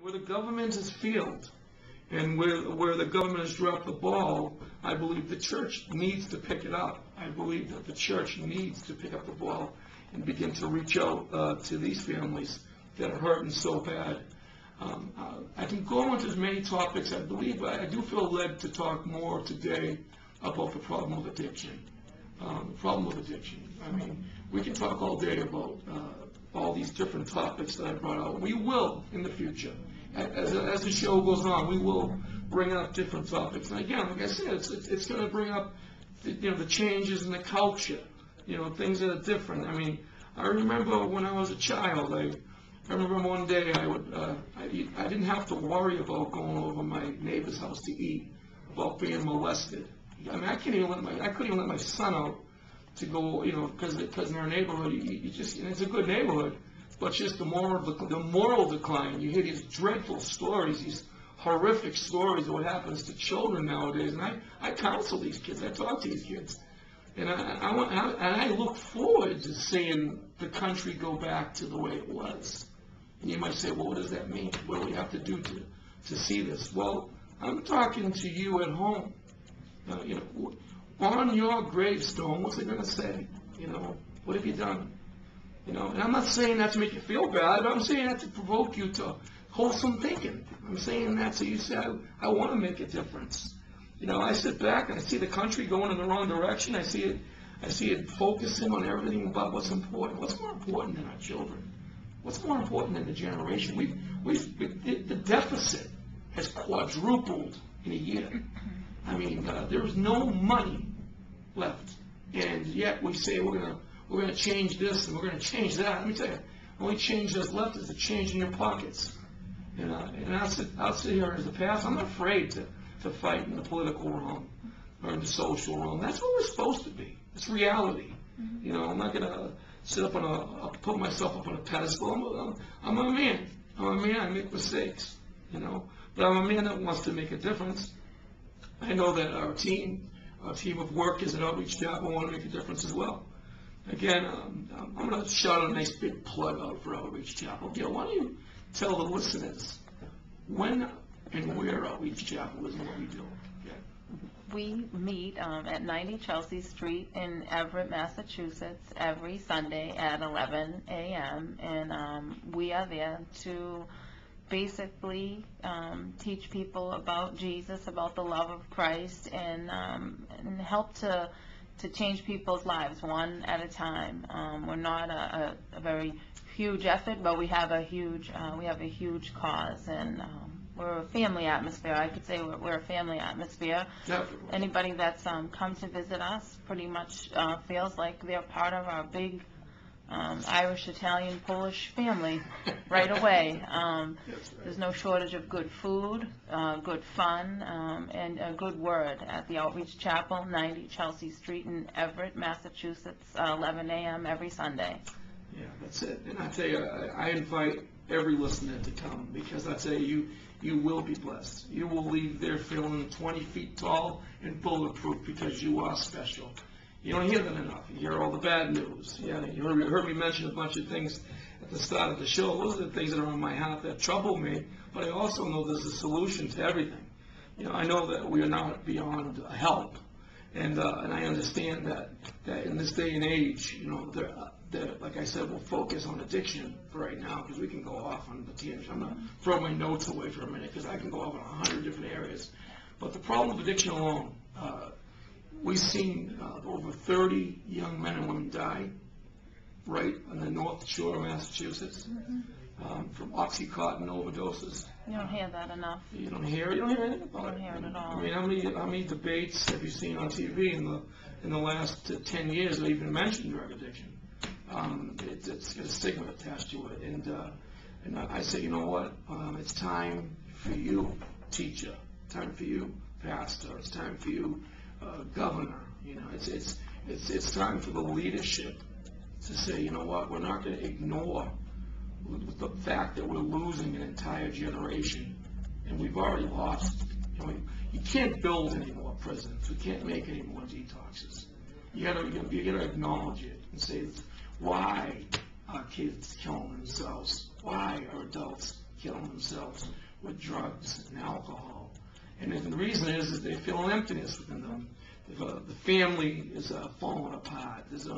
Where the government has failed and where the government has dropped the ball, I believe the church needs to pick it up. I believe that the church needs to pick up the ball and begin to reach out to these families that are hurting so bad. I can go into as many topics. I believe I do feel led to talk more today about the problem of addiction. I mean, we can talk all day about all these different topics that I brought out. We will in the future. As the show goes on, we will bring up different topics. And again, like I said, it's going to bring up the changes in the culture, things that are different. I mean, I remember when I was a child, I remember one day I didn't have to worry about going over my neighbor's house to eat, about being molested. I mean, I couldn't even let my son out to go, because in our neighborhood, and it's a good neighborhood, but just the moral decline. You hear these dreadful stories, these horrific stories of what happens to children nowadays. And I counsel these kids, I talk to these kids, and I look forward to seeing the country go back to the way it was. And you might say, well, what does that mean? What do we have to do to see this? Well, I'm talking to you at home. On your gravestone, what's it going to say? What have you done? And I'm not saying that to make you feel bad, but I'm saying that to provoke you to wholesome thinking. I'm saying that so you say, I want to make a difference. I sit back and I see the country going in the wrong direction. I see it focusing on everything but what's important. What's more important than our children? What's more important than the generation? The deficit has quadrupled in a year. I mean, there is no money left, and yet we say we're gonna change this and we're gonna change that. Let me tell you, the only change that's left is the change in your pockets. And I'll sit here as a pastor. I'm not afraid to fight in the political realm or in the social realm. That's what we're supposed to be. It's reality. I'm not gonna sit up put myself up on a pedestal. I'm a man. I make mistakes. But I'm a man that wants to make a difference. I know that our team of workers at Outreach Chapel want to make a difference as well. Again, I'm going to shout a nice big plug out for Outreach Chapel. Why don't you tell the listeners when and where Outreach Chapel is and what we do? We meet at 90 Chelsea Street in Everett, Massachusetts, every Sunday at 11 a.m. And we are there to basically teach people about Jesus, about the love of Christ, and help to change people's lives one at a time. We're not a very huge effort, but we have a huge cause, and we're a family atmosphere. I could say we're a family atmosphere. Definitely. Anybody that's come to visit us pretty much feels like they're part of our big Irish, Italian, Polish family right away. There's no shortage of good food, good fun, and a good word at the Outreach Chapel, 90 Chelsea Street in Everett, Massachusetts, 11 a.m. every Sunday. Yeah, that's it. And I tell you, I invite every listener to come, because I tell you, you will be blessed. You will leave there feeling 20 feet tall and bulletproof, because you are special. You don't hear that enough. You hear all the bad news. Yeah, you heard me mention a bunch of things at the start of the show. Those are the things that are on my heart that trouble me, but I also know there's a solution to everything. I know that we are not beyond help, and I understand that in this day and age, like I said, we'll focus on addiction for right now, because we can go off on the tangent. I'm going to throw my notes away for a minute, because I can go off on 100 different areas. But the problem of addiction alone, we've seen over 30 young men and women die right on the North Shore of Massachusetts from Oxycontin overdoses. You don't hear that enough. You don't hear anything about it? You don't hear it at all. I mean, how many debates have you seen on TV in the last 10 years that even mentioned drug addiction? It's got a stigma attached to it. And I say, you know what? It's time for you, teacher. Time for you, pastor. It's time for you, governor. It's time for the leadership to say, you know what, we're not going to ignore the fact that we're losing an entire generation, and we've already lost. You can't build any more prisons. We can't make any more detoxes. You got to acknowledge it and say, why are kids killing themselves? Why are adults killing themselves with drugs and alcohol. And the reason is that they feel an emptiness within them. The family is falling apart. There's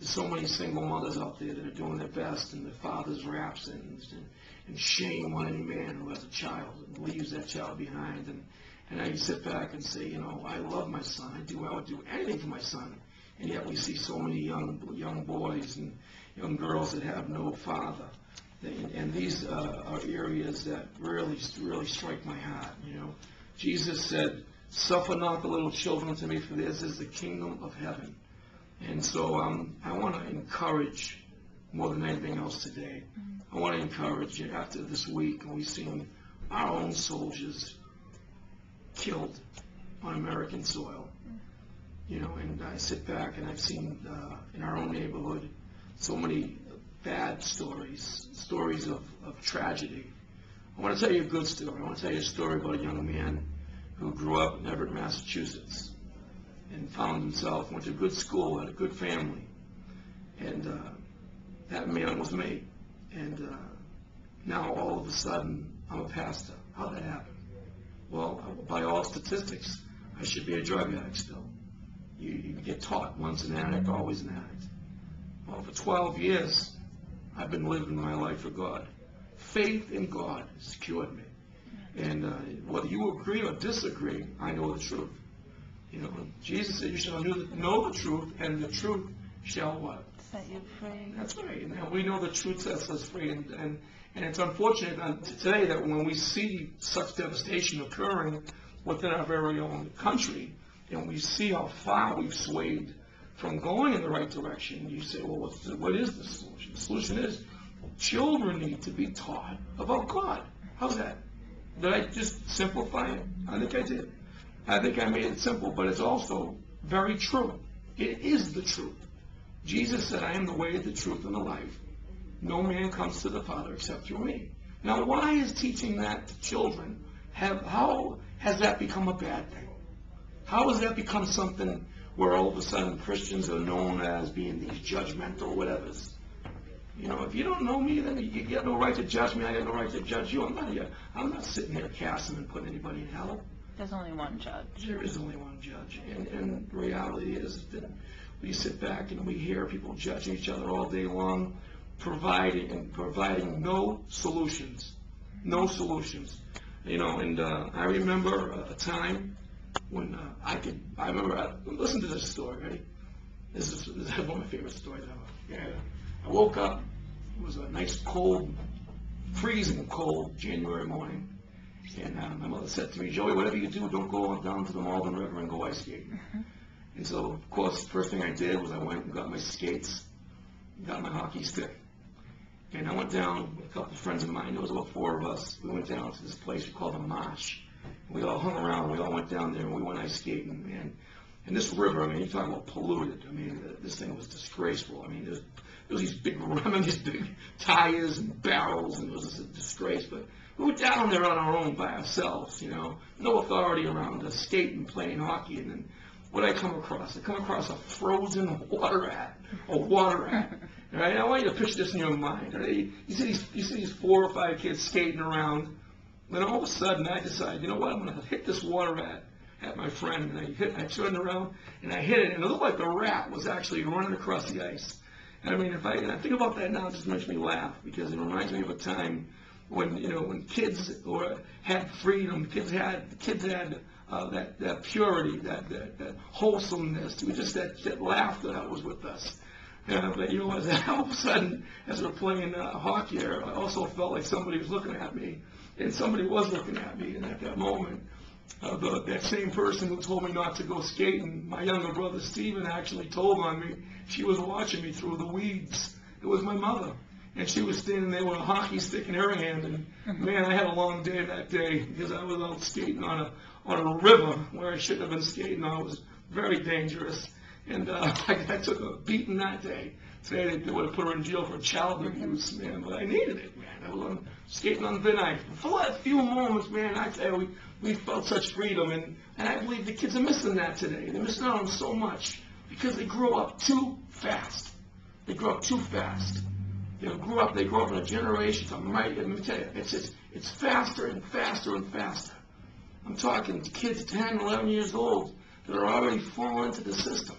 so many single mothers out there that are doing their best, and the father's raps and shame on any man who has a child and leaves that child behind. And I sit back and say, I love my son. I would do anything for my son. And yet we see so many young boys and young girls that have no father. And these are areas that really strike my heart. Jesus said, "Suffer not the little children to me, for theirs is the kingdom of heaven." And so I want to encourage, more than anything else today, I want to encourage you after this week, and we've seen our own soldiers killed on American soil. And I sit back and I've seen in our own neighborhood so many bad stories of tragedy. I want to tell you a good story. I want to tell you a story about a young man who grew up in Everett, Massachusetts, and found himself, went to a good school, had a good family, and that man was me. And now all of a sudden I'm a pastor. How'd that happen? Well, by all statistics, I should be a drug addict still. You get taught, once an addict, always an addict. Well, for 12 years, I've been living my life for God. Faith in God has cured me. And whether you agree or disagree, I know the truth. Jesus said, "You shall know the truth, and the truth shall" what? Set you free. That's right. And we know the truth sets us free. And it's unfortunate today that when we see such devastation occurring within our very own country, and we see how far we've swayed from going in the right direction, you say, well, what is the solution? The solution is children need to be taught about God. How's that? Did I just simplify it? I think I did. I think I made it simple, but it's also very true. It is the truth. Jesus said, "I am the way, the truth, and the life. No man comes to the Father except through me." Now, why is teaching that to children, how has that become a bad thing? How has that become something where all of a sudden Christians are known as being these judgmental whatevers? If you don't know me, then you get no right to judge me. I got no right to judge you. I'm not sitting there casting and putting anybody in hell. There's only one judge. There is only one judge. And the reality is that we sit back and we hear people judging each other all day long, providing no solutions. No solutions. And I remember a time when listen to this story, ready? This is one of my favorite stories ever. Yeah. I woke up, it was a nice cold, freezing cold January morning, and my mother said to me, "Joey, whatever you do, don't go down to the Malden River and go ice skating." And so, of course, the first thing I did was I went and got my skates, got my hockey stick, and I went down with a couple of friends of mine. There was about 4 of us. We went down to this place we called the Marsh. We all hung around. We all went down there and we went ice skating, man. And this river, you talk about polluted. This thing was disgraceful. There was these big tires and barrels, and it was a disgrace. But we were down there on our own by ourselves, no authority around us, skating, playing hockey. And then what I come across? I come across a frozen water rat. Right? I want you to picture this in your mind. Right? You see these 4 or 5 kids skating around. Then all of a sudden I decide, you know what? I'm going to hit this water rat at my friend. And I turned around and I hit it, and it looked like the rat was actually running across the ice. And if I think about that now, it just makes me laugh, because it reminds me of a time when kids had freedom, kids had that purity, that wholesomeness, just that laughter that was with us. But all of a sudden, as we're playing hockey, I also felt like somebody was looking at me, and somebody was looking at me. And at that moment, that same person who told me not to go skating, my younger brother Steven, actually told on me. She was watching me through the weeds. It was my mother. And she was standing there with a hockey stick in her hand. And man, I had a long day that day, because I was out skating on a river where I shouldn't have been skating on. It was very dangerous. And I took a beating that day. Today they would have put her in jail for child abuse, man. But I needed it, man. I was skating on thin ice. For a few moments, man, I tell you, we felt such freedom. And I believe the kids are missing that today. They're missing out on so much because they grow up too fast. They grow up too fast. They grew up in a generation to let me tell you, it's faster and faster and faster. I'm talking kids 10, 11 years old that are already falling into the system.